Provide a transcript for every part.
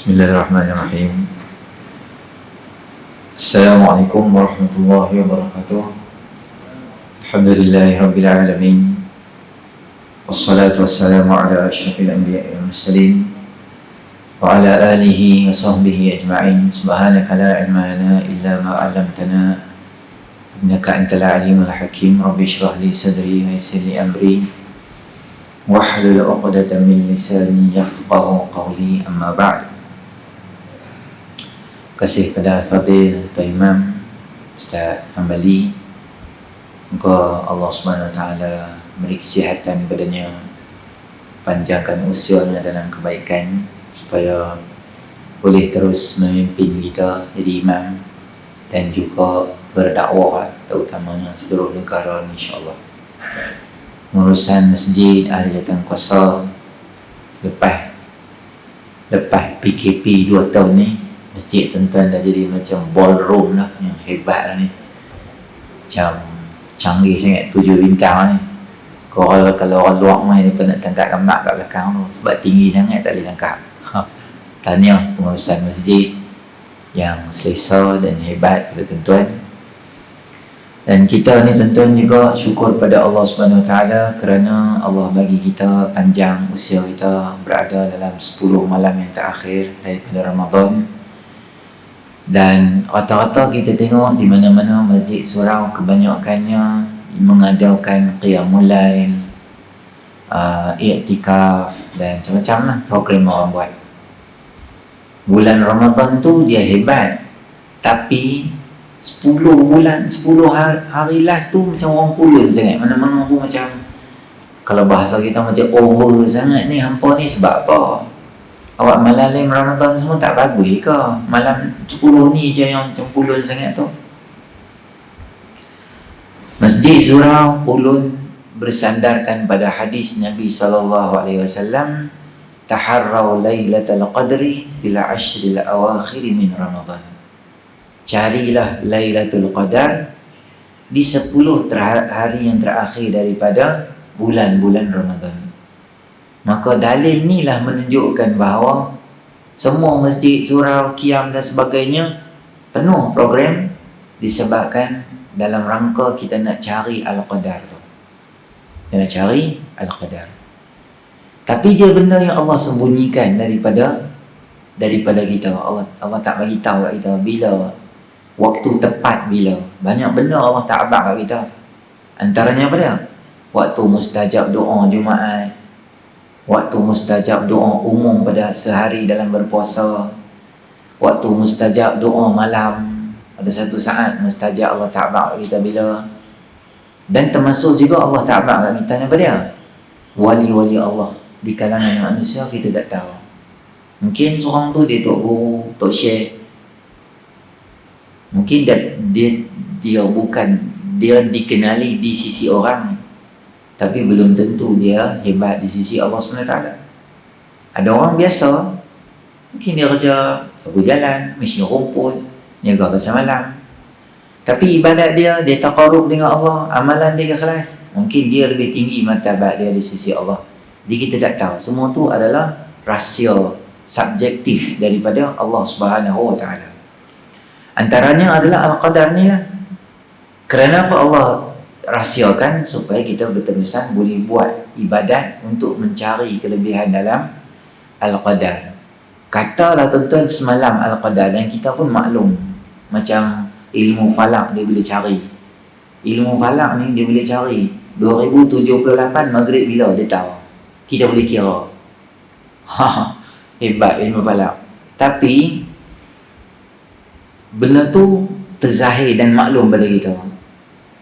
Bismillahirrahmanirrahim. Assalamualaikum warahmatullahi wabarakatuh. Alhamdulillahi rabbil alamin. Wassalatu wassalamu ala asyrafil anbiya'i wal mursalin wa ala alihi wa sahbihi ajma'in. Subhanaka la ilma lana illa ma 'allamtana innaka antal alimul hakim. Rabbi shrah li sadri wa yassir li amri wahlul 'uqdatam min lisani yafqahu qawli. Amma ba'd. Kasih kepada Fadil Tuan Imam Ustaz Hambali, moga Allah Subhanahu Wa Taala beri kesihatan badannya, panjangkan usianya dalam kebaikan supaya boleh terus memimpin kita jadi imam dan juga berdakwah, terutamanya seluruh negara insya-Allah. Urusan masjid ahli datang kuasa lepas PKP 2 tahun ni, masjid tuan-tuan dah jadi macam ballroom lah, yang hebat lah ni, macam canggih sangat, 7 bintang ni. Kalau orang luar main dia nak tangkap gambar kat belakang tu, sebab tinggi sangat tak boleh tangkap. Tahniah pengurusan masjid yang selesa dan hebat pada tuan-tuan. Dan kita ni tuan-tuan juga syukur pada Allah Subhanahu Wa Taala kerana Allah bagi kita panjang usia kita berada dalam 10 malam yang terakhir daripada Ramadan. Dan rata-rata kita tengok di mana-mana masjid surau kebanyakannya mengadakan qiyamul lail, i'tikaf dan macam-macam lah program orang buat. Bulan Ramadan tu dia hebat, tapi 10 hari last tu macam orang pulun sangat. Mana-mana tu macam, kalau bahasa kita macam over sangat ni. Hampa ni sebab apa? Awak malam Ramadan semua tak bagus ke? Malam 10 ni je yang cempulun sangat tu. Masjid surau ulun bersandarkan pada hadis Nabi SAW, taharrau lailatul qadri fil ashril awakhir min Ramadan. Carilah Lailatul Qadar di 10 hari yang terakhir daripada bulan-bulan Ramadan. Maka dalil ni lah menunjukkan bahawa semua masjid, surau, qiyam dan sebagainya penuh program disebabkan dalam rangka kita nak cari Al-Qadar tu. Kita nak cari Al-Qadar. Tapi dia benda yang Allah sembunyikan daripada kita. Allah tak bagi tahu kat kita bila waktu tepat, bila. Banyak benda Allah tak abang kat kita. Antaranya apa dia? Waktu mustajab doa Jumaat, waktu mustajab doa umum pada sehari dalam berpuasa, waktu mustajab doa malam, ada satu saat mustajab Allah ta'ala kat kita bila. Dan termasuk juga Allah ta'ala kat kita apa dia? Wali-wali Allah di kalangan manusia kita tak tahu. Mungkin seorang tu dia tok guru, tok syekh, mungkin dia bukan, dia dikenali di sisi orang, tapi belum tentu dia hebat di sisi Allah SWT. Ada orang biasa, mungkin dia kerja sapu jalan, mesin rumput, niaga pasal malam, tapi ibadat dia taqarrub dengan Allah, amalan dia ikhlas, mungkin dia lebih tinggi martabat dia di sisi Allah. Jadi kita tak tahu. Semua tu adalah rahsia subjektif daripada Allah Subhanahu Wa Taala. Antaranya adalah Al-Qadar ni lah. Kerana apa Allah rahsiakan? Supaya kita berterusan boleh buat ibadat untuk mencari kelebihan dalam Al-Qadar. Katalah tuan-tuan semalam Al-Qadar, dan kita pun maklum, macam ilmu falak dia boleh cari. Ilmu falak ni dia boleh cari 2078 maghrib bila dia tahu. Kita boleh kira. Hebat ilmu falak. Tapi benda tu terzahir dan maklum pada kita.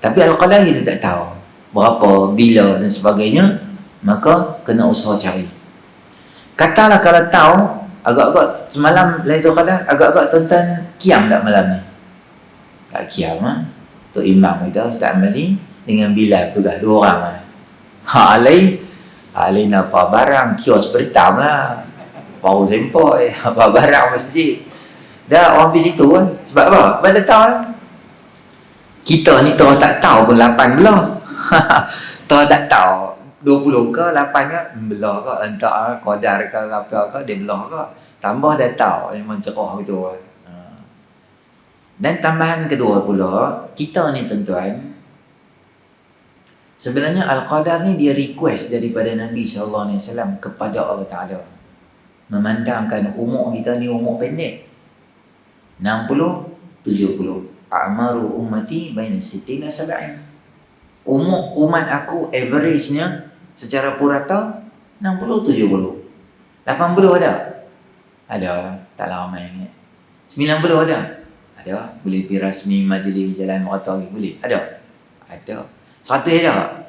Tapi Al-Qadar kita tak tahu berapa, bila dan sebagainya. Maka kena usaha cari. Katalah kalau tahu, agak-agak semalam Lailatul Qadar, agak-agak tuan-tuan qiyam tak malam ni? Tak qiyam lah. Tok Imam kita Ustaz Hambali dengan Bilal tu dah 2 orang lah. Alai apa barang kios beritam lah, bau sempoi apa barang masjid dah orang pergi situ kan. Sebab apa? Sebab dia tahu lah. Kita ni tahu tak tahu pun 8 belah. Tahu tak tahu 20 ke 8 ke belah ke, entah Qadar ke apa ke dia belah ke. Tambah data memang cerah betul. Dan tambahan kedua pula, kita ni tuan-tuan, sebenarnya Al-Qadar ni dia request daripada Nabi SAW kepada Allah Ta'ala. Memandangkan umur kita ni umur pendek. 60, 70. A'maru ummati baina sittin wa sab'in. Umur umat aku average-nya secara purata 60, 70. 80 ada? Ada, tak lama ingat. 90 ada? Ada. Boleh pergi rasmi majlis jalan merata lagi, boleh? Ada? Ada. 100 ada?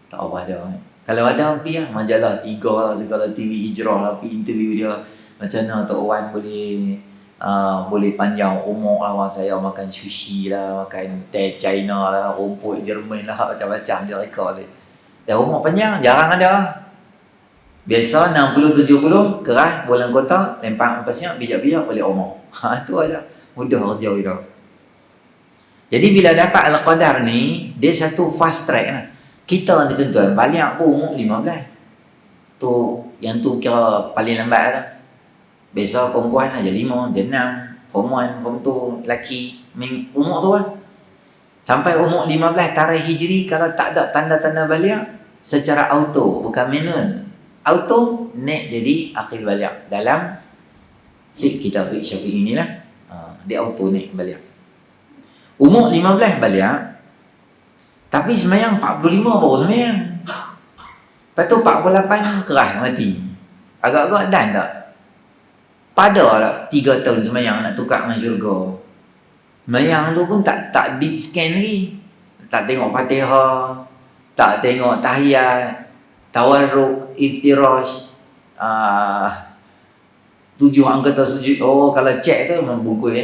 Tak apa ada. Kalau ada, pergi lah. Majalah 3 lah, segala TV hijrah lah, pergi interview dia. Macam mana Tok Wan boleh panjang umur lah. Saya makan sushi lah, makan teh China lah, rumput Jerman lah, macam-macam dia rekod dia. Dan umur panjang, jarang ada. Biasa 60-70, keras, bulan kotak, lempang pasnya, bijak-bijak balik umur. Itu aja. Mudah kerja kita. Jadi bila dapat Al-Qadar ni, dia satu fast track lah. Kita ni tuan-tuan, balik pun umur 15. Yang tu kira paling lambat lah. Biasa perempuan aja 5, dia 6. Form 1, form 2, lelaki. Umur tu lah. Sampai umur 15 tarikh Hijri, kalau tak ada tanda-tanda balik, secara auto, bukan manual. Auto, naik jadi akil balik. Dalam fiqh kita, fiqh Syafi'i ni lah. Dia auto naik balik. Umur 15 balik. Tapi semayang 45 baru semayang. Lepas tu 48 keras mati. Agak-agak dan tak? Pada lah 3 tahun semayang nak tukar dengan syurga. Semayang tu pun tak deep scan lagi. Tak tengok Fatihah, tak tengok tahiyat, tawarruk, iftirash, 7 anggota sujud. Oh, kalau cek tu memang bungkus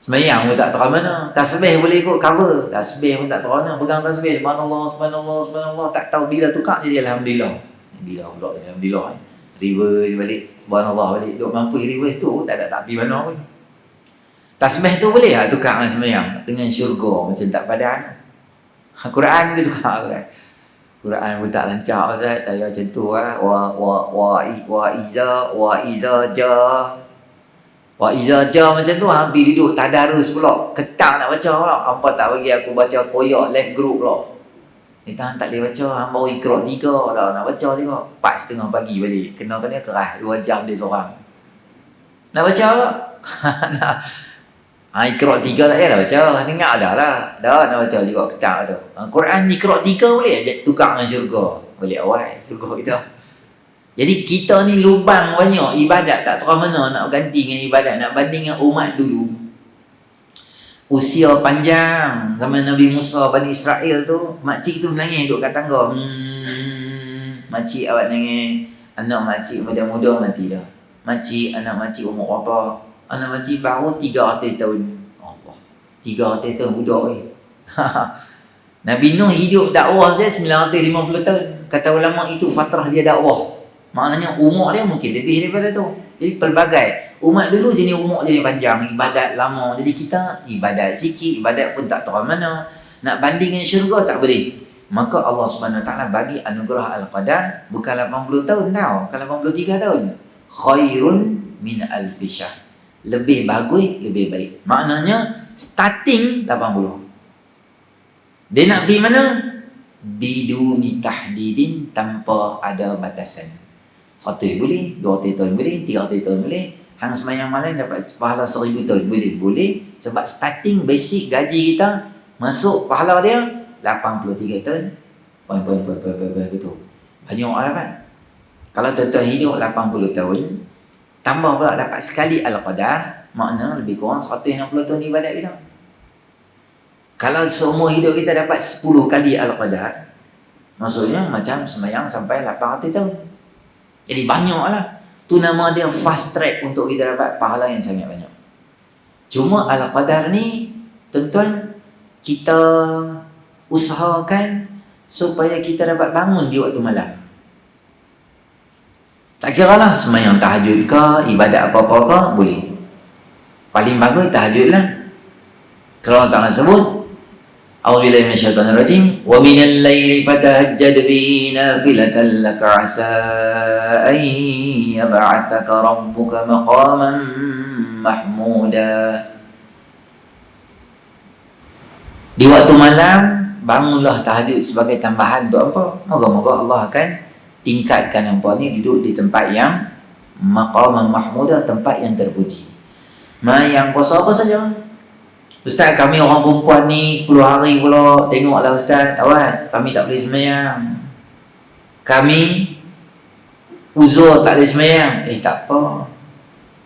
Semayang pun tak tahu mana. Tasbih boleh ikut cover. Tasbih pun tak tahu mana. Pegang tasbih. Subhanallah, subhanallah, subhanallah. Tak tahu bila tukar jadi Alhamdulillah. Alhamdulillah pula. Alhamdulillah. Reverse balik. Subhanallah balik. Duk mampu reverse tu tak ada tak pergi mana pun. Tasbih tu boleh lah tukar dengan semayang. Dengan syurga. Macam tak padan. Quran dia tukar Quran. Quran pun tak lancar Ustaz. Saya macam tu lah. Wa iza ja macam tu hampir duduk tadarus pula. Ketang nak baca pula. Hampa tak bagi aku baca koyak left group pula. Ni tahan tak boleh baca. Hampa ikhraq 3 dah nak baca juga. 4:30 pagi balik. Kena keras 2 jam dia seorang. Nak baca tak? Ikhraq 3 tak payah baca. Dengar dah lah. Dah nak baca juga ketang tu. Quran ikhraq 3 boleh tukar dengan syurga. Boleh awal syurga kita. Jadi kita ni lubang banyak ibadat tak tahu mana nak ganti dengan ibadat. Nak banding dengan umat dulu. Usia panjang zaman Nabi Musa Bani Israel tu, makcik tu menangis duduk kat tangga. Makcik awak nangis. Anak makcik muda-muda mati dah. Makcik, anak makcik umur berapa? Anak makcik baru 300 tahun. Allah. 300 tahun budak ni. Nabi Nuh hidup dakwah dia 950 tahun. Kata ulama itu fatrah dia dakwah. Maknanya umur dia mungkin lebih daripada tu. Jadi pelbagai. Umat dulu jenis umur jenis panjang. Ibadat lama. Jadi kita ibadat sikit. Ibadat pun tak tahu mana. Nak banding dengan syurga tak boleh. Maka Allah SWT bagi anugerah Al-Qadar. Bukan 80 tahun tau. Bukan 83 tahun. Khairun min alfi syahr. Lebih bagus, lebih baik. Maknanya starting 80. Dia nak pergi mana? Biduni tahdidin, tanpa ada batasan. 100 boleh, 200 tahun boleh, 300 tahun boleh. Hang semayang malam dapat pahala 1000 tahun boleh. Boleh. Sebab starting basic gaji kita masuk pahala dia 83 tahun. Betul. Banyak orang dapat. Kalau tuan-tuan hidup 80 tahun, tambah pula dapat sekali Al-Qadar, makna lebih kurang 160 tahun ibadat kita. Kalau seumur hidup kita dapat 10 kali Al-Qadar, maksudnya macam semayang sampai 800 tahun. Jadi banyaklah. Tu nama dia fast track untuk kita dapat pahala yang sangat banyak. Cuma Al-Qadar ni, tuan-tuan, kita usahakan supaya kita dapat bangun di waktu malam. Tak kira lah semayang tahajud ke, ibadat apa-apa ke, boleh. Paling bagus tahajud lah. Kalau tak nak sebut, A'udzubillahi minasyaitonir rajim. Wa minal laili fatahajjad bihi nafilatan laka 'asa an yab'atsaka rabbuka maqaman mahmuda. Di waktu malam bangunlah tahajud sebagai tambahan untuk apa? Moga-moga Allah akan tingkatkan hangpa ni duduk di tempat yang maqaman mahmuda, tempat yang terpuji. Yang puasa apa saja? Ustaz, kami orang perempuan ni 10 hari pula. Tengoklah Ustaz, awak, kami tak boleh sembahyang. Kami uzur tak boleh sembahyang. Tak apa.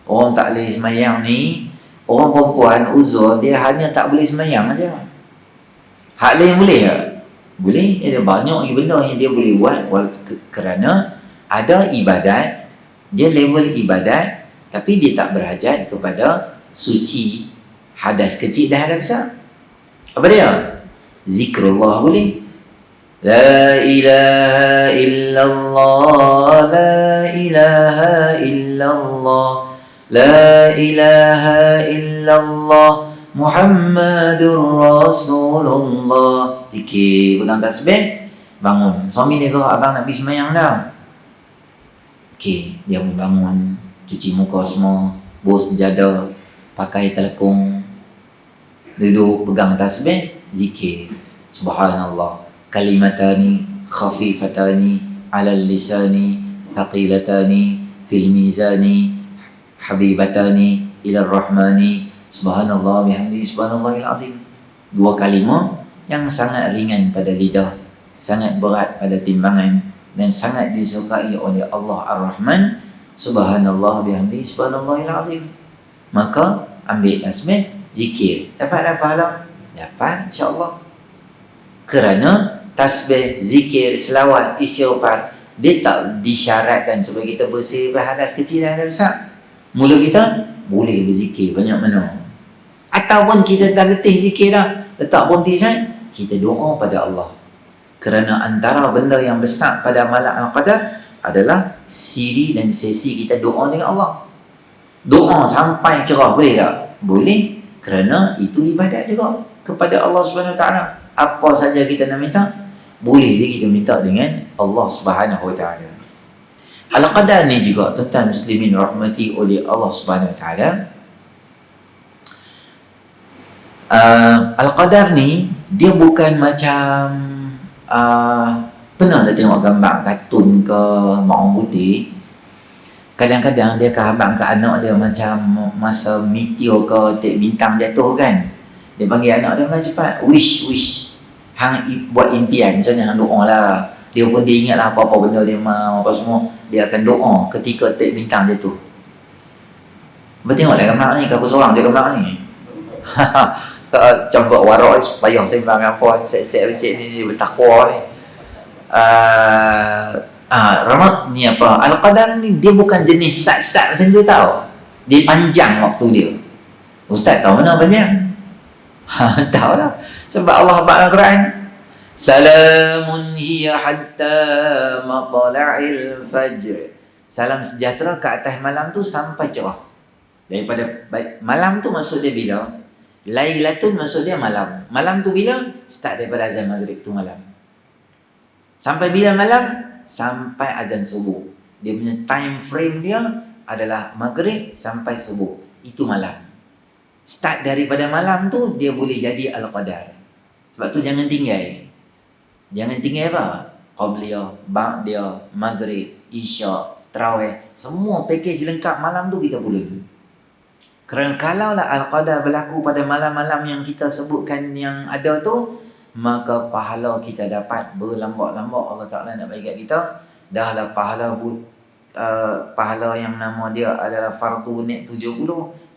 Orang tak boleh sembahyang ni, orang perempuan uzur dia hanya tak boleh sembahyang aja. Hak lain boleh tak? Boleh. Ada banyak lagi benda yang dia boleh buat kerana ada ibadat, dia level ibadat, tapi dia tak berhajat kepada suci hadas kecil dan hadas besar. Apa dia? Zikrullah boleh. La ilaha illallah, la ilaha illallah, la ilaha illallah, Muhammadur Rasulullah. Zikir, pegang tasbih, bangun. Suami dia kata, abang nak pergi sembahyang dah. Okey, dia pun bangun, cuci muka semua, bos sejadah, pakai telekung, duduk pegang tasbih, zikir. Subhanallah, kalimatani khafifatani alal lisani thaqilatani fil mizani habibatani ila rahmani subhanallah bihamdi subhanallahil azim. Dua kalimah yang sangat ringan pada lidah, sangat berat pada timbangan, dan sangat disukai oleh Allah Ar-Rahman. Subhanallah bihamdi subhanallahil azim. Maka ambil tasbih, zikir. Dapat pahala? Dapat, insya-Allah. Kerana tasbih, zikir, selawat, istighfar, dia tak disyaratkan supaya kita bersih hadas kecil dan hadas besar. Mulut kita boleh berzikir banyak mana. Ataupun kita dah letih zikir dah, letak berhenti saja, kita doa pada Allah. Kerana antara benda yang besar pada malam Al-Qadar adalah siri dan sesi kita doa dengan Allah. Doa sampai cerah boleh tak? Boleh, kerana itu ibadat juga kepada Allah Subhanahu Wa Taala. Apa saja kita nak minta, boleh je kita minta dengan Allah Subhanahu Wa Taala. Al-Qadar ni juga tentang muslimin rahmati oleh Allah Subhanahu Wa Taala. Al-Qadar ni dia bukan macam pernah dah tengok gambar kartun ke mak orang putih. Kadang-kadang dia khabar ke anak dia macam masa meteor ke tek bintang jatuh kan. Dia panggil anak dia macam cepat, wish. Hang buat impian, misalnya hang doa lah. Dia pun dia ingat lah apa-apa benda dia mau, apa semua. Dia akan doa ketika tek bintang jatuh. Bertengoklah gambar ni, kau seorang dia gambar ni. Macam buat warak payah sembang apa, set-set macam ni, dia bertakwa ni. Ramat ni apa? Al-Qadar ni dia bukan jenis sat-sat macam tu tau. Dia panjang waktu dia. Ustaz tahu mana panjang? Tahu lah. Sebab Allah sebut dalam Quran, salamun hiya hatta matla'il fajr. Salam sejahtera ke atas malam tu sampai cerah. Daripada malam tu maksud dia bila? Lailatun maksud dia malam. Malam tu bila? Start daripada azan maghrib tu malam. Sampai bila malam? Sampai azan subuh. Dia punya time frame dia adalah maghrib sampai subuh. Itu malam. Start daripada malam tu dia boleh jadi Al-Qadar. Sebab tu jangan tinggal. Jangan tinggal apa? Qabliyah, Ba'diyah, Maghrib, Isya, Tarawih, semua package lengkap malam tu kita boleh. Kerana kalaulah Al-Qadar berlaku pada malam-malam yang kita sebutkan yang ada tu, maka pahala kita dapat berlambak-lambak. Allah Ta'ala nak bagi kat kita. Dahlah pahala yang nama dia adalah fardu nek 70,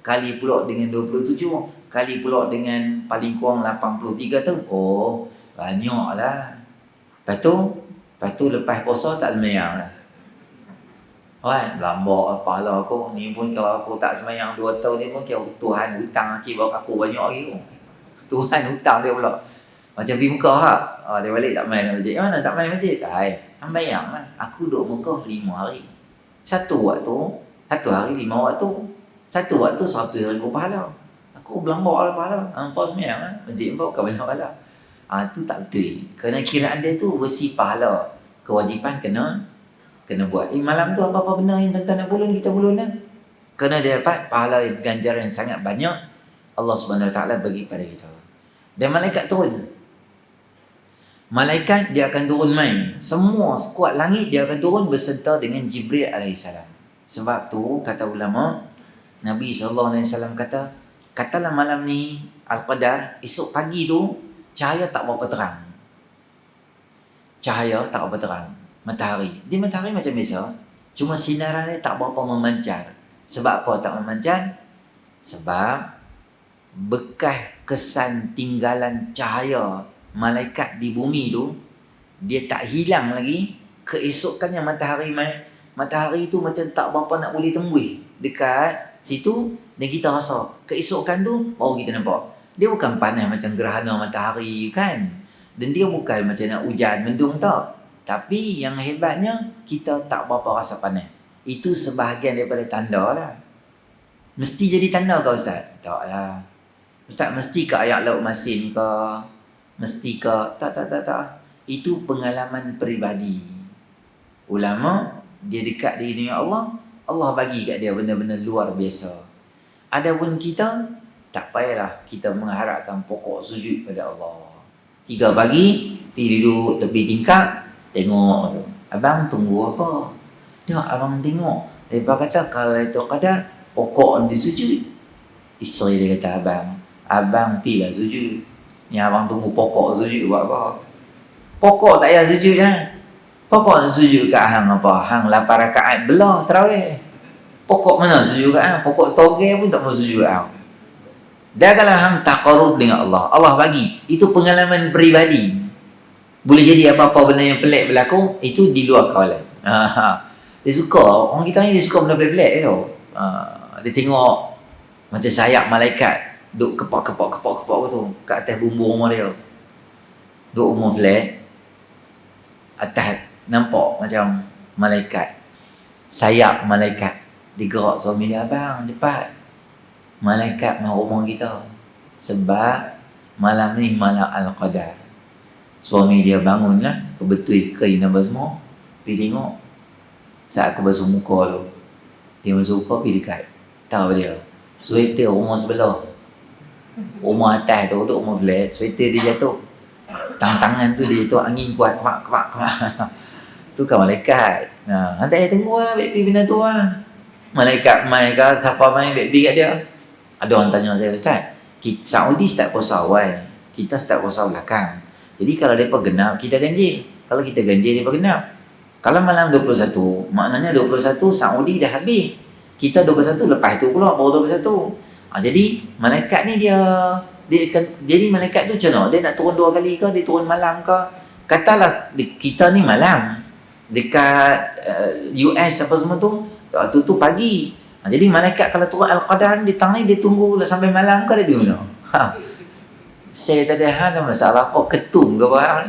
kali pula dengan 27, kali pula dengan paling kurang 83 tu. Oh, banyaklah. Lepas tu lepas puasa tak sembahyang lah. Kan, lambak pahala aku. Ni pun kalau aku tak sembahyang 2 tahun ni pun kira Tuhan hutang akibat aku banyak lagi. Tuhan hutang dia pula. Macam pergi Mekah tak? Dia balik tak main masjid. Mana tak main masjid? Ambayang lah. Aku duduk Mekah 5 hari. Satu hari 5 waktu. Satu waktu 100,000 pahala. Aku berlambak lah pahala. Hampa sembahyang lah. Masjid pun bukan banyak pahala. Tu tak betul. Kerana kiraan dia tu versi pahala. Kewajipan kena buat. Malam tu apa-apa benda yang tuan-tuan nak bulun, kita bulun lah. Kerana dia dapat pahala ganjaran yang sangat banyak, Allah Subhanahu Wa Taala bagi pada kita. Dan malaikat turun. Malaikat dia akan turun main. Semua skuad langit dia akan turun berserta dengan Jibril alaihissalam. Sebab tu kata ulama, Nabi SAW kata, katalah malam ni Al-Qadar, esok pagi tu cahaya tak berapa terang. Cahaya tak berapa terang. Matahari. Dia matahari macam biasa, cuma sinaran dia tak berapa memancar. Sebab apa tak memancar? Sebab bekas kesan tinggalan cahaya malaikat di bumi tu, dia tak hilang lagi. Keesokannya matahari tu macam tak berapa nak boleh tembus dekat situ, dan kita rasa keesokan tu baru kita nampak. Dia bukan panas macam gerhana matahari kan, dan dia bukan macam nak hujan mendung tak. Tapi yang hebatnya, kita tak berapa rasa panas. Itu sebahagian daripada tanda lah. Mesti jadi tanda ke Ustaz? Tak lah. Ustaz, mesti ke ayat laut masin ke? Mesti ke? Tak. Itu pengalaman peribadi. Ulama, dia dekat dengan Allah, Allah bagi kat dia benda-benda luar biasa. Adapun kita, tak payahlah kita mengharapkan pokok sujud pada Allah. 3 pagi, pergi duduk tepi tingkap, tengok tu. Abang tunggu apa? Tengok abang tengok. Lepas kata kalau itu Qadar, pokok dia sujud. Isteri dia kata, abang pergilah sujud. Yang abang tunggu pokok sujud buat apa? Pokok tak payah sujud lah. Pokok sujud kat hang apa? Hang 8 rakaat belah tarawih. Pokok mana sujud kat hang? Pokok toge pun tak mau sujud kat hang. Dah kalau hang taqarrub dengan Allah, Allah bagi. Itu pengalaman peribadi. Boleh jadi apa-apa benda yang pelik berlaku, itu di luar kawalan. Dia suka, orang kita ni dia suka benda pelik-pelik tau. Dia tengok macam sayap malaikat duk kepak tu kat atas bumbung rumah dia. Duk rumah flat, atas nampak macam malaikat, sayap malaikat digerak. Suami dia, abang cepat, malaikat mahu rumah kita. Sebab malam ni malam Al-Qadar. Suami dia bangun lah, kebetul kain apa semua, pergi tengok. Saat aku basuh muka tu, dia basuh muka, pergi dekat. Tahu dia, sweater rumah sebelah, rumah atas tu, duduk rumah flat, sweater dia jatuh. Tangan tu dia jatuh, angin kuat, kemak. Tu kan malaikat. Nanti saya tunggu lah, baby bina tu lah. Malaikat main ke, siapa main baby kat dia. Ada orang tanya saya, Ustaz, Saudi start puasa awal, kita start puasa belakang. Jadi kalau mereka genap, kita ganjil. Kalau kita ganjil, mereka genap. Kalau malam 21, maknanya 21 Saudi dah habis. Kita 21 lepas tu pula, baru 21. Jadi malaikat ni dia jadi malaikat tu macam mana? Dia nak turun 2 kali ke? Dia turun malam ke? Katalah kita ni malam, dekat US apa semua tu, waktu tu pagi. Jadi malaikat kalau turun Al-Qadar di tangan dia tunggu sampai malam ke dia di mana? Saya tadi ada masalah apa ketum ke apa?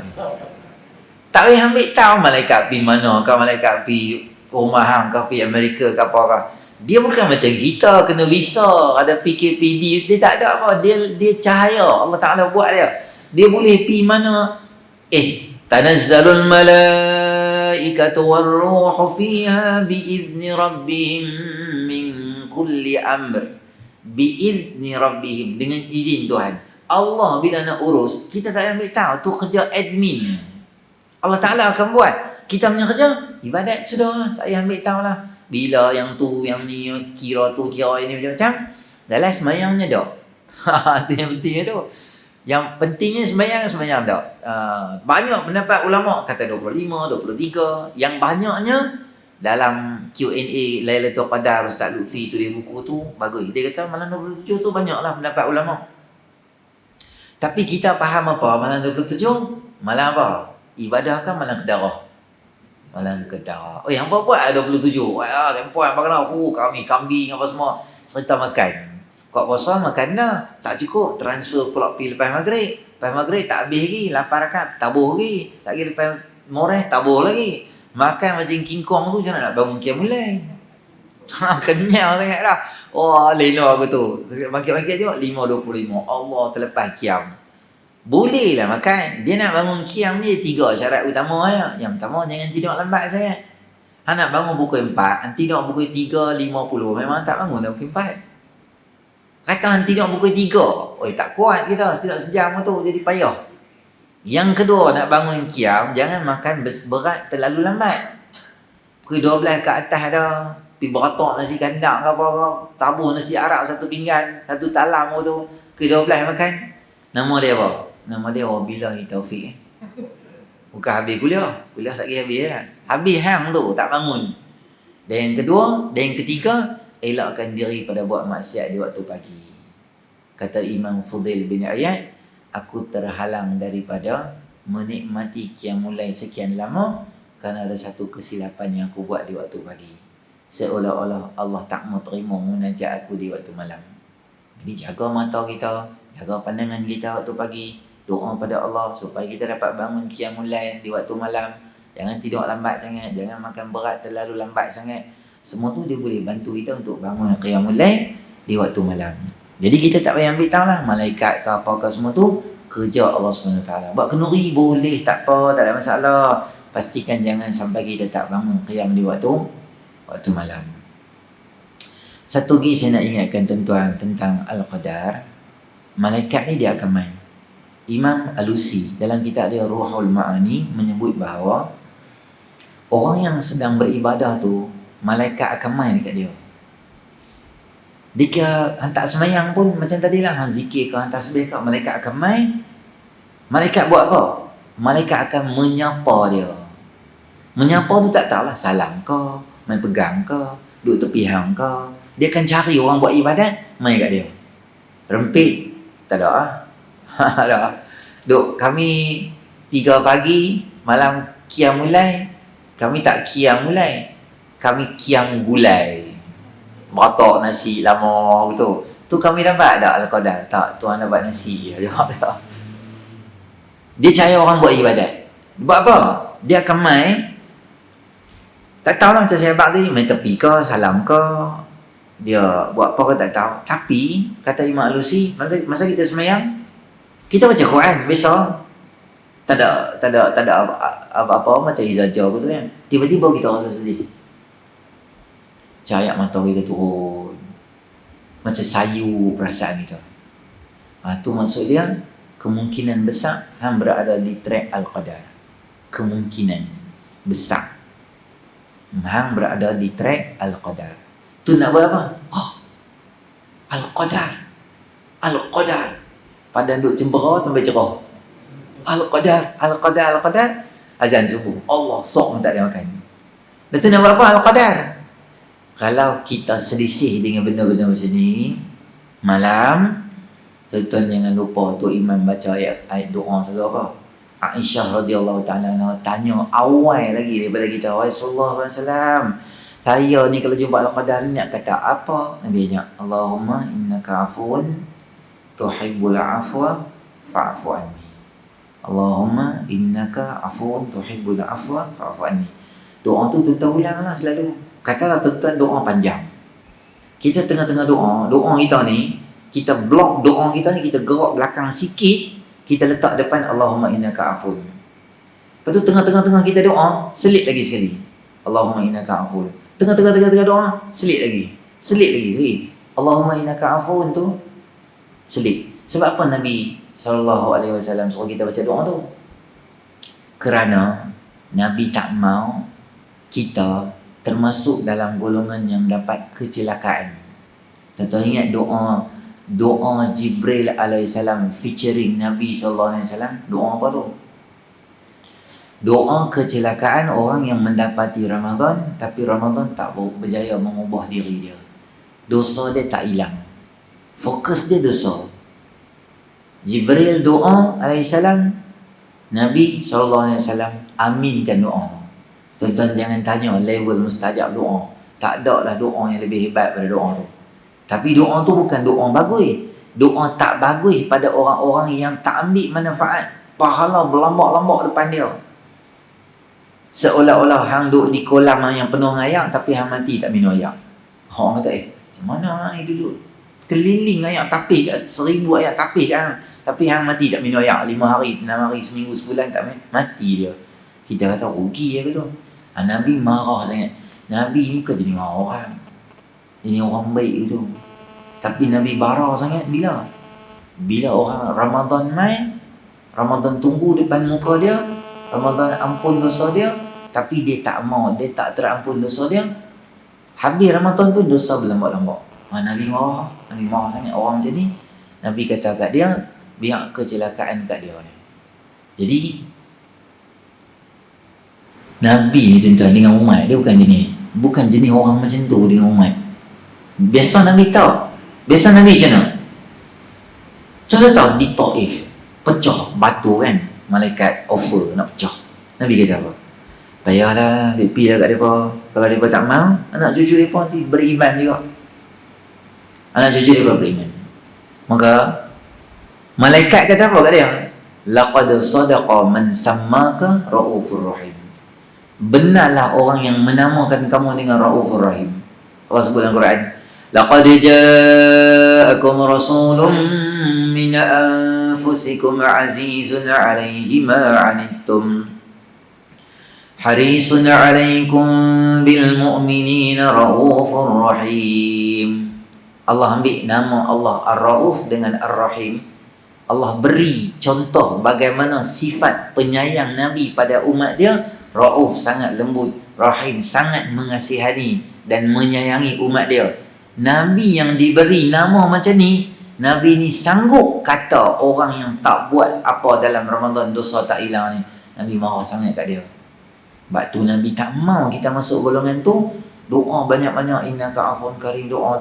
Tak boleh ambil tahu malaikat pergi mana ke, malaikat pergi rumah hang ke, pergi Amerika ke apa ke. Dia bukan macam kita kena visa, ada PKPD, dia tak ada apa, dia cahaya Allah Taala buat dia. Dia boleh pergi mana? Tanazzalul malaikatu war-ruhu fiha biizni rabbihim min kulli amr. Biizni rabbihim, dengan izin Tuhan. Allah bila nak urus, kita tak ambil tahu, tu kerja admin. Allah Ta'ala akan buat. Kita punya kerja, ibadat sudah, tak payah ambil tahu lah. Bila yang tu, yang ni, kira tu, kira ini, macam-macam. Dalam semayangnya tak. Itu yang pentingnya tu. Yang pentingnya semayang tak. Banyak pendapat ulama' kata 25, 23. Yang banyaknya, dalam Q&A Lailatul Qadar, Ustaz Lutfi tulis buku tu, bagus. Dia kata malam 27 tu banyaklah pendapat ulama'. Tapi kita faham apa? Malam 27, malam apa? Ibadah kan malam kedarah. Malam kedarah. Oh, yang buat 27. Wah, tempoh apa kena? Kami kambing apa semua. Cerita makan. Kau puasa makan dah. Tak cukup. Transfer pula pergi lepas maghrib. Lepas maghrib tak habis lagi. 8 rakaat. Tabuh lagi. Tak kira lepas moreh, tabuh lagi. Makan macam kingkong tu, macam mana nak bangun kiamulai? Kenyang sangat dah. Wah, lena aku tu. Bangkit-bangkit tengok 5.25. Allah terlepas kiam. Boleh lah makan. Dia nak bangun qiyam ni 3 syarat utama ya. Yang pertama, jangan tidur lambat sangat. Han nak bangun pukul 4, han tidur pukul 3.50, memang tak bangun dah pukul 4. Kata han tidur pukul 3, oi tak kuat kita, setidak sejam tu jadi payah. Yang kedua, nak bangun qiyam, jangan makan berat terlalu lambat. Pukul 12 ke atas dah, pergi beratok nasi kandang ke apa-apa, tabur nasi Arab satu pinggan, satu talam tu, pukul 12 makan. Nama dia apa? Nama dia wabillahi taufik. Bukan habis kuliah sakit habis kan. Habis hang tu, tak bangun. Dan yang kedua, dan yang ketiga, elakkan diri pada buat maksiat di waktu pagi. Kata Imam Fudail bin Iyad, aku terhalang daripada menikmati qiyamul lail sekian lama kerana ada satu kesilapan yang aku buat di waktu pagi. Seolah-olah Allah tak mau terima munajat aku di waktu malam. Jadi jaga mata kita, jaga pandangan kita waktu pagi. Doa pada Allah supaya kita dapat bangun qiyamul lail di waktu malam. Jangan tidur lambat sangat, jangan makan berat terlalu lambat sangat. Semua tu dia boleh bantu kita untuk bangun qiyamul lail di waktu malam. Jadi kita tak payah ambil tahu lah malaikat ke apa ke semua tu, kerja Allah SWT. Buat kenduri boleh, tak apa, tak ada masalah. Pastikan jangan sampai kita tak bangun qiyam di waktu malam. Satu lagi saya nak ingatkan tuan-tuan tentang Al-Qadar. Malaikat ni dia akan main. Imam Alusi dalam kitab dia Ruhul Ma'ani menyebut bahawa orang yang sedang beribadah tu, malaikat akan main dekat dia. Dia hantar semayang pun macam tadi lah, zikir ke hantar tasbih ke, malaikat akan main. Malaikat buat apa? Malaikat akan menyapa dia. Menyapa tu tak tahulah salam ke, main pegang ke, duduk tepi hang ke. Dia akan cari orang buat ibadat, main kat dia. Rempit, tak ada lah. Ada. Duk kami 3 pagi malam qiyam mulai, kami tak qiyam mulai, kami qiyam gulai. Batok nasi lama gitu. Tu kami dapat tak Al-Qadar? Tak, tuan dapat nasi. Dia cari orang buat ibadat. Buat apa? Dia akan main. Tak tahulah macam saya tadi, main tepi ke, salam ke, dia buat apa ke tak tahu. Tapi kata Imam Alusi, masa kita semayang, kita baca Quran biasa, tak ada apa-apa macam izajar gitu kan. Tiba-tiba kita rasa sedih, cahaya mata kita turun, macam sayu perasaan kita. Tu maksud dia, kemungkinan besar hang berada di track Al-Qadar. Kemungkinan besar hang berada di track Al-Qadar. Tu nak buat apa? Al-Qadar. Pada duduk cembera sampai cerah. Al-Qadar. Azan subuh. Allah sok tak ada makan. Dan tu nak buat apa Al-Qadar? Kalau kita selisih dengan benda-benda macam ni, malam, tuan-tuan jangan lupa tu Imam baca ayat doa tu apa? Aisyah radhiyallahu ta'ala tanya awal lagi daripada kita, Rasulullah SAW, saya ni kalau jumpa Al-Qadar ni nak kata apa? Nabi ajak, Allahumma innaka afun tuhibbul afwa fa'fu anni. Allahumma innaka afun tuhibbul afwa fa'fu anni. Doa tu tuan-tuan ulanglah selalu. Katalah tuan-tuan doa panjang. Kita tengah-tengah doa kita ni, kita blok doa kita ni, kita gerak belakang sikit, kita letak depan Allahumma innaka afun. Lepas tu tengah-tengah kita doa, selit lagi sekali. Allahumma innaka afun. Tengah-tengah doa, selit lagi. Allahumma innaka afun tu selit. Sebab apa Nabi SAW suruh kita baca doa tu? Kerana Nabi tak mau kita termasuk dalam golongan yang dapat kecelakaan. Tentu ingat doa Jibril alaihissalam featuring Nabi SAW. Doa apa tu? Doa kecelakaan orang yang mendapati Ramadan tapi Ramadan tak berjaya mengubah diri dia. Dosa dia tak hilang, fokus dia dosa. Jibril doa alaihissalam, Nabi SAW aminkan doa. Tuan-tuan jangan tanya level mustajab doa. Tak ada lah doa yang lebih hebat pada doa tu. Tapi doa tu bukan doa bagus. Doa tak bagus pada orang-orang yang tak ambil manfaat. Pahala berlambak-lambak depan dia. Seolah-olah hang duduk di kolam yang penuh air, tapi hang mati tak minum air. Orang kata, macam mana hang duduk keliling air tapis kat 1000 air tapis kan? Tapi yang mati tak minum air 5 hari, 6 hari, seminggu, sebulan tak mati dia. Kita kata rugi je tu. Nabi marah sangat. Nabi ni kau jadi marah orang. Jadi orang baik gitu. Tapi Nabi marah sangat bila orang Ramadan main, Ramadan tunggu depan muka dia, Ramadan ampun dosa dia, tapi dia tak mau, dia tak terampun dosa dia. Habis Ramadan pun dosa berlambak-lambak. Nabi marah sangat orang macam ni. Nabi kata kat dia, biar kecelakaan kat dia ni. Jadi Nabi ni tuan-tuan dengan umat dia bukan jenis orang macam tu dengan umat. Biasa Nabi tahu. Biasa Nabi macam mana? Contoh tahu di Taif pecah batu kan, malaikat offer nak pecah. Nabi kata apa? Payahlah pergi lah kat mereka. Kalau mereka tak mau, anak cucu mereka nanti beriman juga. Anak cucu mereka beriman. Maka malaikat kata apa kat dia? Laqad sadaqa man sammaka Raufur Rahim. Benarlah orang yang menamakan kamu dengan Raufur Rahim. Allah sebut dalam Quran, laqad ja'akum rasulun min anfusikum azizun 'alaihi ma 'anittum harisun 'alaikum bil mu'minina Raufur Rahim. Allah ambil nama Allah Ar-Rauf dengan Ar-Rahim. Allah beri contoh bagaimana sifat penyayang Nabi pada umat dia. Rauf sangat lembut, Rahim sangat mengasihani dan menyayangi umat dia. Nabi yang diberi nama macam ni, Nabi ni sanggup kata orang yang tak buat apa dalam Ramadan dosa tak hilang ni, Nabi marah sangat kat dia. Sebab tu Nabi tak mau kita masuk golongan tu. Doa banyak-banyak, innaka afun karim, doa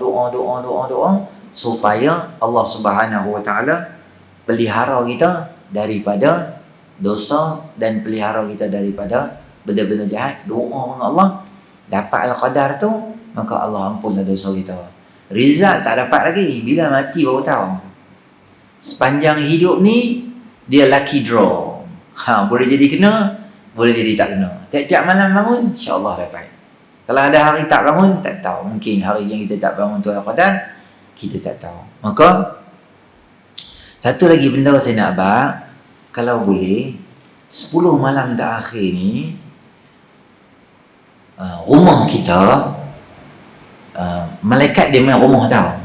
supaya Allah Subhanahu Wa Taala pelihara kita daripada dosa dan pelihara kita daripada benda-benda jahat. Doa dengan Allah, dapat al-qadar tu, maka Allah ampunlah dosa kita. Result tak dapat lagi, bila mati baru tahu. Sepanjang hidup ni dia lucky draw. Boleh jadi kena, boleh jadi tak kena. Tiap-tiap malam bangun, insya-Allah dapat. Kalau ada hari tak bangun, tak tahu. Mungkin hari yang kita tak bangun tu al-qadar, kita tak tahu. Maka satu lagi benda saya nak abang, kalau boleh 10 malam terakhir ni rumah kita, malaikat dia main rumah tau.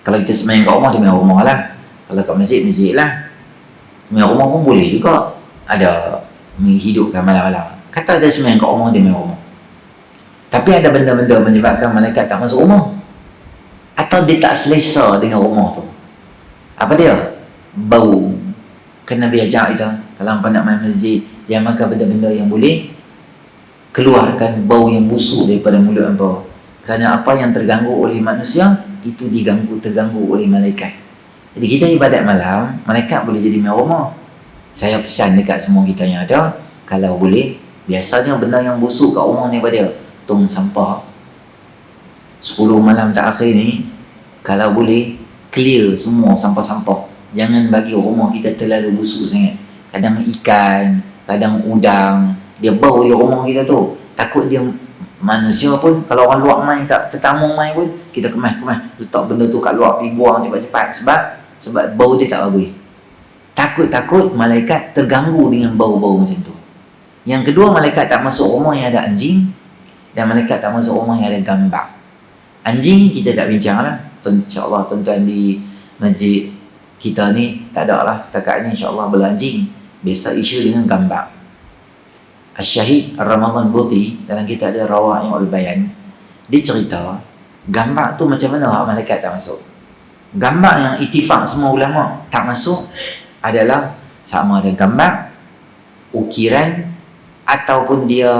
Kalau kita semayang kat rumah, dia main rumah lah. Kalau kat masjid lah. Main rumah pun boleh juga. Ada menghidupkan malam-malam. Kata dia semayang kat rumah, dia main rumah. Tapi ada benda-benda menyebabkan malaikat tak masuk rumah, atau dia tak selesa dengan rumah tu. Apa dia? Bau. Kan Nabi ajak kita, kalau hampa nak main masjid, jangan makan benda-benda yang boleh keluarkan bau yang busuk daripada mulut hampa. Kerana apa yang terganggu oleh manusia, itu terganggu oleh malaikat. Jadi kita ibadat malam, malaikat boleh jadi main rumah. Saya pesan dekat semua kita yang ada, kalau boleh, biasanya benda yang busuk kat rumah ni apa dia? Tong sampah. 10 malam terakhir ni, kalau boleh, clear semua sampah-sampah. Jangan bagi rumah kita terlalu busuk sangat. Kadang ikan, kadang udang, dia bau di rumah kita tu. Takut dia, manusia pun, kalau orang luar main, tetamu main pun, kita kemas, letak benda tu kat luar, pergi buang cepat-cepat. Sebab bau dia tak bagus. Takut malaikat terganggu dengan bau-bau macam tu. Yang kedua, malaikat tak masuk rumah yang ada anjing, dan malaikat tak masuk rumah yang ada gambar. Anjing kita tak bincang lah. InsyaAllah tuan-tuan di masjid kita ni tak ada lah setakat ni, insyaAllah belanjing. Biasa isu dengan gambar. Al-Syahid Ar-Ramadan Buti dalam kitab ada Rawa'il Bayan, dia cerita gambar tu macam mana hak malaikat tak masuk. Gambar yang itifak semua ulama tak masuk adalah sama ada gambar, ukiran, ataupun dia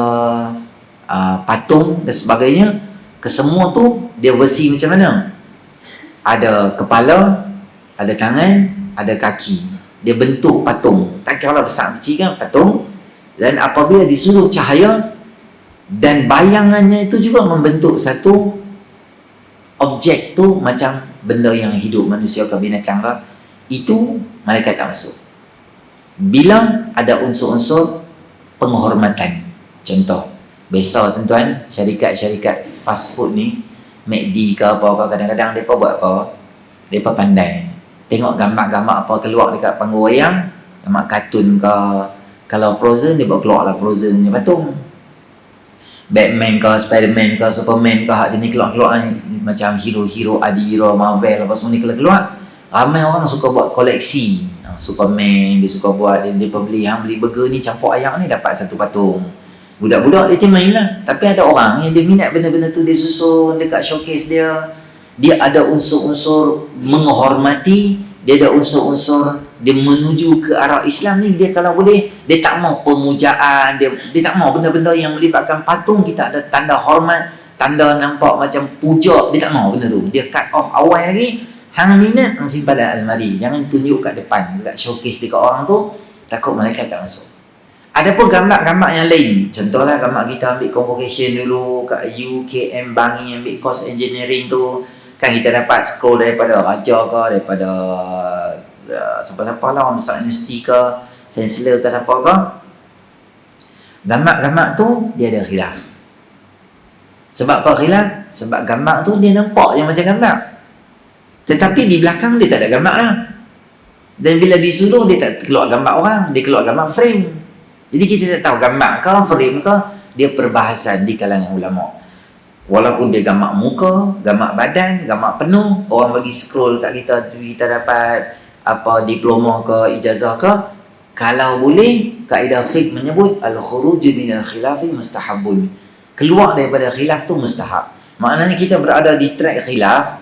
patung dan sebagainya. Kesemua tu dia besi macam mana? Ada kepala, ada tangan, ada kaki. Dia bentuk patung. Tak kira lah besar kecil kan patung. Dan apabila disuruh cahaya dan bayangannya itu juga membentuk satu objek tu macam benda yang hidup, manusia ke binatang ke, itu malaikat tak masuk. Bila ada unsur-unsur penghormatan. Contoh, biasa tuan-tuan, syarikat-syarikat fast food ni, McD ke apa, kadang-kadang mereka buat apa? Mereka pandai. Tengok gambar-gambar apa keluar dekat panggung wayang, gambar kartun ke, kalau Frozen dia buat keluar lah Frozen punya patung. Batman ke, Spiderman ke, Superman ke, hak jenis keluar-keluar ni, macam hero-hero Adihero, Marvel apa semua ni keluar. Ramai orang suka buat koleksi. Superman dia suka buat, dia beli, hang beli burger ni campur ayak ni dapat satu patung. Budak-budak dia main lah. Tapi ada orang yang dia minat benda-benda tu, dia susun dekat showcase dia. Dia ada unsur-unsur menghormati, dia ada unsur-unsur dia menuju ke arah Islam ni. Dia kalau boleh, dia tak mau pemujaan, dia tak mau benda-benda yang melibatkan patung. Kita ada tanda hormat, tanda nampak macam puja, dia tak mau benda tu. Dia cut off awal lagi. Hang minat, hang simpan dalam almari. Jangan tunjuk kat depan, dekat showcase dekat orang tu, takut malaikat tak masuk. Ada pun gambar-gambar yang lain. Contohlah gambar kita ambil convocation dulu kat UKM Bangi, ambil course engineering tu. Kan kita dapat scroll daripada raja ke, daripada siapa-siapa lah, orang besar universiti ke, chancellor ke, siapa ke. Gambar-gambar tu dia ada khilaf. Sebab apa khilaf? Sebab gambar tu dia nampak je macam gambar, tetapi di belakang dia tak ada gambar lah. Dan bila disuruh dia tak keluar gambar orang, dia keluar gambar frame. Jadi kita tak tahu gambar ke frame ke. Dia perbahasan di kalangan ulama. Walaupun dia gambar muka, gambar badan, gambar penuh, orang bagi scroll kat kita dapat apa diploma ke, ijazah ke. Kalau boleh, kaedah fiqh menyebut al-khuruju minal khilafi mustahabun. Keluar daripada khilaf tu mustahab. Maknanya kita berada di track khilaf.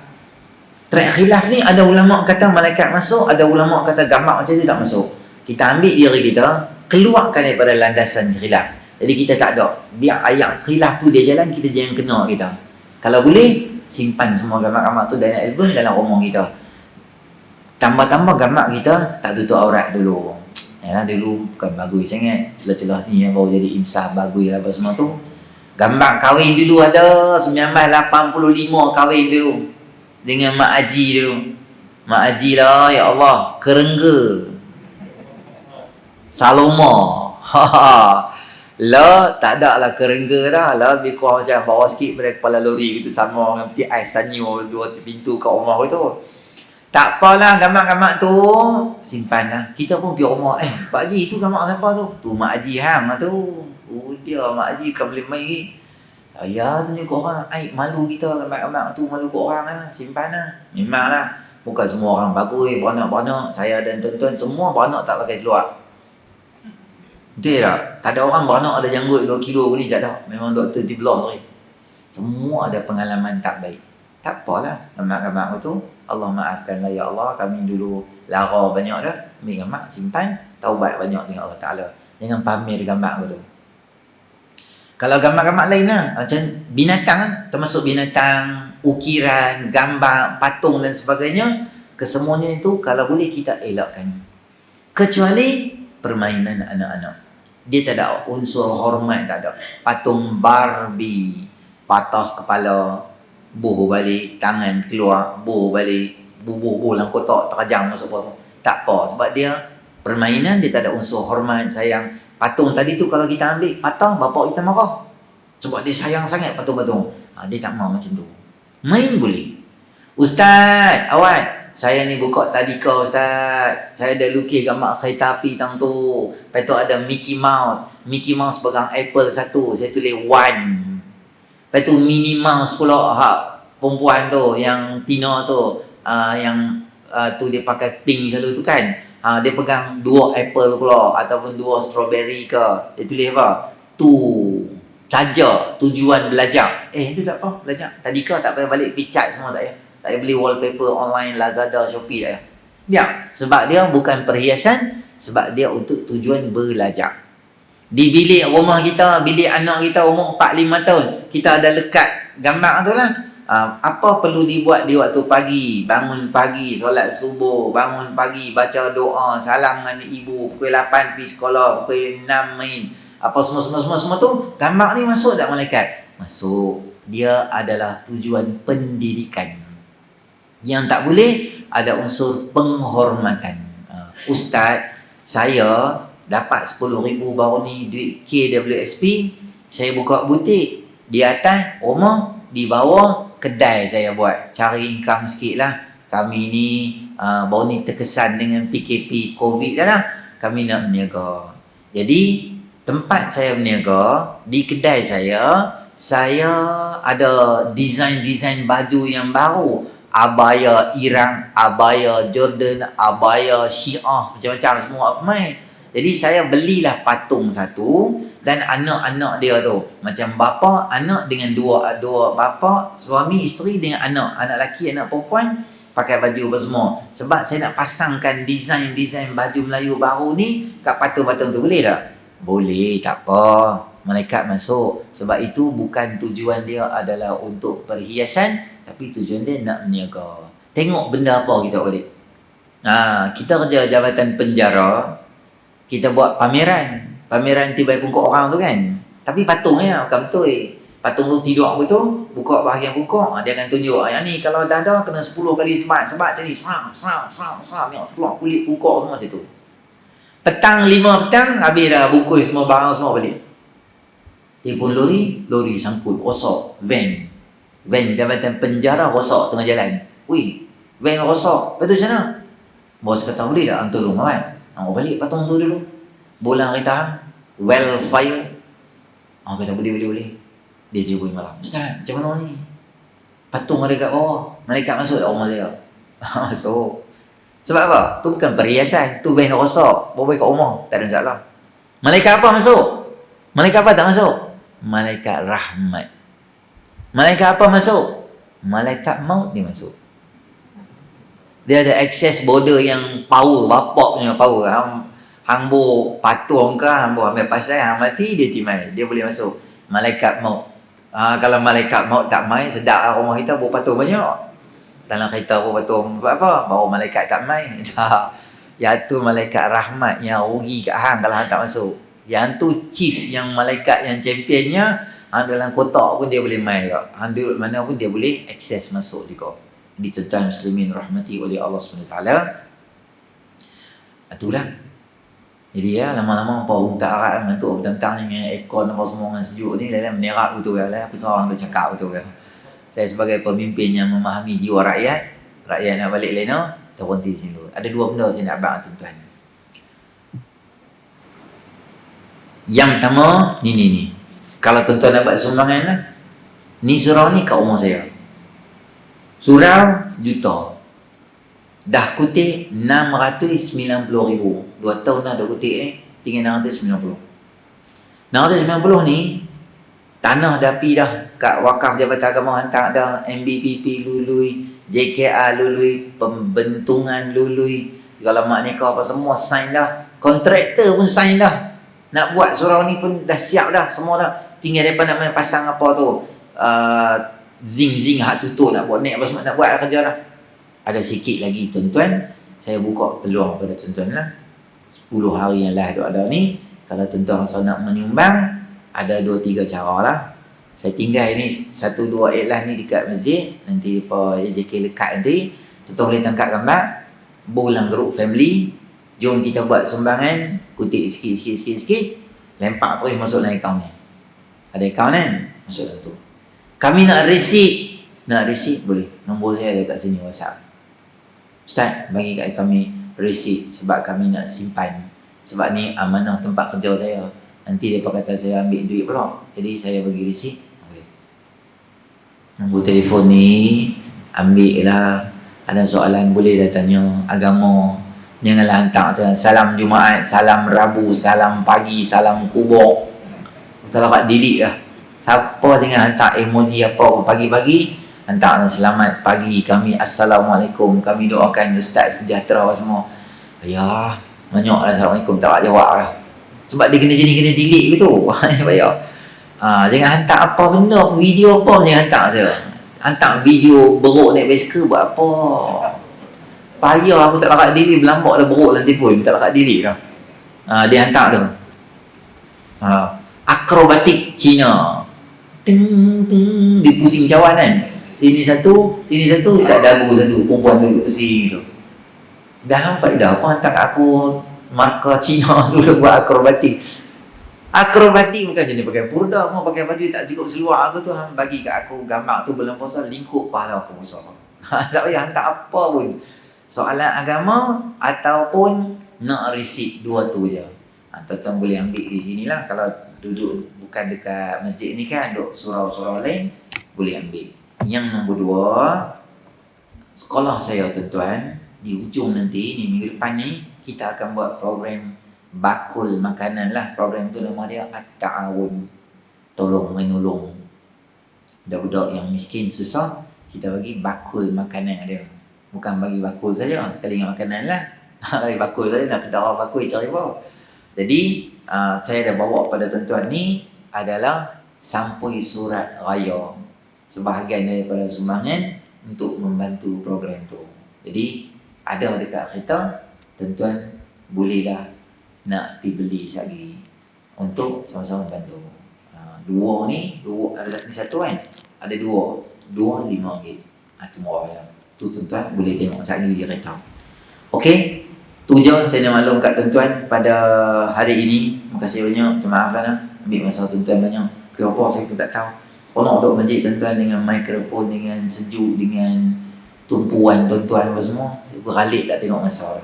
Track khilaf ni ada ulama kata malaikat masuk, ada ulama kata gambar macam tu tak masuk. Kita ambil diri kita, keluarkan daripada landasan khilaf. Jadi kita tak ada, biar ayat khilaf tu dia jalan, kita jangan kena kita. Kalau boleh, simpan semua gambar-gambar tu dalam album, dalam rumah kita. Tambah-tambah gambar kita tak tutup aurat dulu. Yalah, dulu bukan bagus sangat. Celah-celah ni yang baru jadi insaf bagus lah apa semua tu. Gambar kahwin dulu ada 1985 kahwin dulu dengan Mak Haji dulu. Mak Haji lah, ya Allah, kerengga Saloma. Lah, tak ada lah kerengga dah. Lah, lebih kurang macam bawah sikit pada kepala lori gitu, sama dengan peti ais sanyo 2 pintu kat rumah tu. Tak apalah, gambar-gambar tu simpan lah. Kita pun pergi rumah, Pak Haji tu gambar siapa tu? Tu Mak Haji hang lah tu. Oh dia, Mak Haji kan boleh main ni. Ya tu ni korang, malu kita gambar-gambar tu, malu korang lah. Simpan lah. Memang lah, bukan semua orang bagus, beranak-beranak. Saya dan tuan-tuan semua beranak tak pakai seluar. Betul tak? Tak ada orang beranak ada janggut 2 kilo ni, tak ada. Memang doktor di belah ni. Semua ada pengalaman tak baik. Tak apalah, gambar-gambar tu Allah maafkanlah ya Allah, kami dulu lara banyak dah. Ambil gambar, simpan, taubat banyak dengan Allah Ta'ala. Jangan pamer gambar tu. Kalau gambar-gambar lain lah, macam binatang lah, termasuk binatang, ukiran, gambar, patung dan sebagainya, kesemuanya itu kalau boleh kita elakkan. Kecuali permainan anak-anak. Dia tak ada unsur hormat, tak ada. Patung Barbie, patah kepala, buh balik, tangan keluar, buh balik, buh dalam kotak, terajang masuk kotak. Tak apa, sebab dia permainan, dia tak ada unsur hormat, sayang. Patung tadi tu kalau kita ambil patah, bapak kita marah. Sebab dia sayang sangat patung-patung. Dia tak mahu macam tu. Main boleh. Ustaz, awak, saya ni buka tadika Ustaz. Saya dah lukis gambar kereta api tang tu. Lepas tu ada Mickey Mouse. Mickey Mouse pegang apple satu. Saya tulis 1. Lepas tu Minnie Mouse pula, perempuan tu, yang Tina tu, yang tu dia pakai pink selalu tu kan. Dia pegang 2 apple pula, ataupun 2 strawberry ke. Dia tulis apa? Tu saja tujuan belajar. Itu tak apa, belajar. Tadika tak payah balik picat semua, tak payah. Tak payah beli wallpaper online, Lazada, Shopee, tak payah. Biar, sebab dia bukan perhiasan, sebab dia untuk tujuan belajar. Di bilik rumah kita, bilik anak kita umur 4-5 tahun, kita ada lekat gambar tu lah. Apa perlu dibuat di waktu pagi? Bangun pagi, solat subuh, bangun pagi, baca doa, salam dengan ibu, pukul 8 pergi sekolah, pukul 6 main. Apa semua tu, gambar ni masuk tak malaikat? Masuk. Dia adalah tujuan pendidikan. Yang tak boleh, ada unsur penghormatan. Ustaz, saya dapat 10,000 baru ni duit KWSP, saya buka butik. Di atas rumah, di bawah kedai saya buat. Cari income sikit lah. Kami ni baru ni terkesan dengan PKP COVID dah lah, kami nak berniaga. Jadi tempat saya berniaga, di kedai saya ada design baju yang baru, abaya Irang, abaya Jordan, abaya Syiah, macam-macam semua main. Jadi saya belilah patung satu, dan anak-anak dia tu, macam bapa, anak dengan dua bapa, suami, isteri dengan anak lelaki, anak perempuan, pakai baju apa semua. Sebab saya nak pasangkan design baju Melayu baru ni kat patung-patung tu, boleh tak? Boleh, tak apa. Malaikat masuk. Sebab itu bukan tujuan dia adalah untuk perhiasan, tapi tujuan dia nak berniaga. Tengok benda apa kita balik. Kita kerja Jabatan Penjara, kita buat pameran tiba pungkuk orang tu kan. Tapi patung bukan betul. Patung tu tidur betul, buka bahagian pungkuk, dia akan tunjuk, yang ni kalau dada kena 10 kali sebat macam ni, tengok keluar kulit pungkuk semua situ. Petang 5 petang, habis dah bukui semua barang semua balik. Telefon lori sangkut, rosak. Van Jabatan Penjara rosak tengah jalan. Wih, van rosak, betul macam mana? Bos kata, boleh tak tolong kawan? Balik patung tu dulu. Bolang kereta, fire. Kata boleh. Dia jumpa malam. Ustaz, macam mana ni? Patung ada kat bawah. Malaikat masuk tak rumah saya? Masuk. Sebab apa? Tu bukan perhiasan. Tu van rosak. Bawa kat rumah. Tak ada masalah. Malaikat apa masuk? Malaikat apa tak masuk? Malaikat rahmat. Malaikat apa masuk? Malaikat maut dia masuk. Dia ada access border yang power, bapak punya power. Hang bo patung ke, hang bo ambil pasal, hang mati, dia timai. Dia boleh masuk. Malaikat maut. Kalau malaikat maut tak main, sedap lah rumah kita bawa patung banyak. Dalam kereta bawa patung apa? Bawa malaikat tak main. Yang tu malaikat rahmat yang rugi kat hang kalau hang tak masuk. Yang tu chief, yang malaikat yang championnya, hang dalam kotak pun dia boleh main kat. Hang duduk mana pun dia boleh akses masuk juga. Jadi tuan-tuan muslimin rahmati oleh Allah SWT. Itulah. Jadi lama-lama apa tak arat mentuk tentang dengan aircon apa semua dengan sejuk ni, dalam menerak betul lah. Apa seorang tu cakap betul kan. Saya sebagai pemimpin yang memahami jiwa rakyat nak balik lena, terhenti di sini. Ada dua benda saya nak abang tuan-tuan. Yang pertama, ni. Kalau tuan-tuan dapat sumbangan lah. Ni surau ni kat rumah saya. Surau 1 juta. Dah kutip 690,000. 2 tahun dah kutip tinggal 690. 690 ni tanah dah pi dah kat Wakaf Jabatan Agama hantar dah, MBPP lului, JKR lului, pembentungan lului, segala mak nikah apa semua sign dah. Kontraktor pun sign dah. Nak buat surau ni pun dah siap dah, semua dah. Tinggal depa nak main pasang apa tu? Zinc hak tutup nak buat net apa semua, nak buat dah kerja dah. Ada sikit lagi tuan-tuan, saya buka peluang pada tuan-tuan lah. 10 hari yang lah ada ni, kalau tuan-tuan rasa nak menyumbang, ada 2-3 cara lah. Saya tinggal ni 1-2 iklan ni dekat masjid, nanti depa AJK lekat nanti, tuan-tuan boleh tangkap gambar, bolang group family, jom kita buat sumbangan, kutip sikit, lempak terus masuk dalam akaun ni. Ada akaun kan? Masuk dalam tu. Kami nak receipt boleh. Nombor saya ada kat sini WhatsApp. Ustaz, bagi kat kami receipt sebab kami nak simpan. Sebab ni amanah tempat kerja saya. Nanti dia kata saya ambil duit pula. Jadi saya bagi receipt. Boleh. Nombor telefon ni ambil lah. Ada soalan boleh dah tanya agama. Janganlah hantar salam Jumaat, salam Rabu, salam pagi, salam kubur. Tak dapat delete lah. Siapa tengah hantar emoji apa pagi-pagi, hantar selamat pagi kami, assalamualaikum, kami doakan ustaz sejahtera semua. Ayah, banyak lah assalamualaikum, tak jawab lah. Sebab dia kena delete gitu. Bayar. Jangan hantar apa benda, video apa jangan hantar saya. Hantar video beruk naik basikal buat apa? Payah aku tak larat delete, berlambak dah beruk dalam telefon, tak larat delete dah. Dia hantar tu. Akrobatik Cina. Dia pusing cawan kan. Sini satu, dekat dagu satu, perempuan tu pusing tu. Dah nampak dah apa hantar aku markah Cina tu buat akrobatik. Akrobatik bukan jenis pakai purda, mau pakai baju tak cukup seluar aku tu, hang bagi kat aku gambar tu bulan puasa lingkup pahala aku besar. Tak payah hantar apa pun. soalan agama ataupun nak receipt, dua tu je. Tuan-tuan boleh ambil di sinilah. Kalau duduk bukan dekat masjid ni kan, duduk surau-surau lain, boleh ambil. Yang nombor dua, sekolah saya tuan-tuan, di hujung nanti, ni minggu depan ni, kita akan buat program bakul makanan lah. Program tu nama dia At-Ta'awun, tolong menolong budak-budak yang miskin, susah. Kita bagi bakul makanan dia. Bukan bagi bakul saja, sekali dengan makanan lah. Bagi bakul saja, nak kedara bakul cari apa. Jadi saya dah bawa pada tuan-tuan ni adalah sampul surat raya, sebahagian daripada sumbangan untuk membantu program tu. Jadi ada dekat kereta, tuan-tuan bolehlah nak pergi beli lagi untuk sama-sama bantu. Dua ni, ada ni satu kan, ada dua RM5. Itu murah je. Tu tuan-tuan boleh tengok lagi di kereta. Okey, tu je saya nak maklum kat tuan-tuan pada hari ini. Terima kasih banyak. Terima maaf lah ambil masa tuan-tuan banyak. Kenapa saya pun tak tahu. Kalau duduk masjid tuan-tuan dengan mikrofon, dengan sejuk, dengan tumpuan tuan-tuan apa semua, beralik tak tengok masa.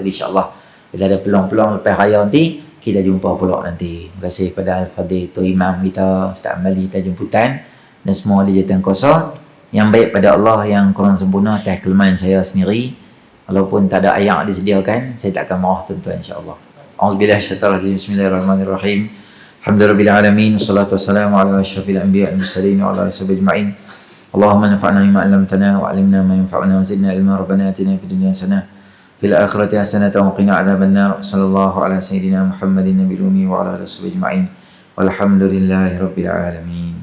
Jadi insyaAllah bila ada peluang-peluang lepas raya nanti, kita jumpa pula nanti. Terima kasih kepada Al-Fadhil tu Imam kita, Ustaz Amali kita jemputan, dan semua ahli jatuh kuasa. Yang baik pada Allah, yang kurang sempurna atas kelemahan saya sendiri. Walaupun tak ada ayat disediakan, saya tak akan marah tuan-tuan insya-Allah. Auzubillahi minasyaitanir rajim. Bismillahirrahmanirrahim. Alhamdulillahirabbil alamin. Wassalatu wassalamu ala asyrafil anbiya'i wal mursalin wa ala alihi ajma'in. Allahumma anfa'na bima 'allamtana wa 'allimna ma yanfa'una wa zidna ilma. Rabbana atina fid dunya hasanah fil akhirati hasanah wa qina 'adzabannar. Sallallahu ala sayyidina Muhammadin nabiyil ummi wa ala alihi ajma'in. Walhamdulillahirabbil alamin.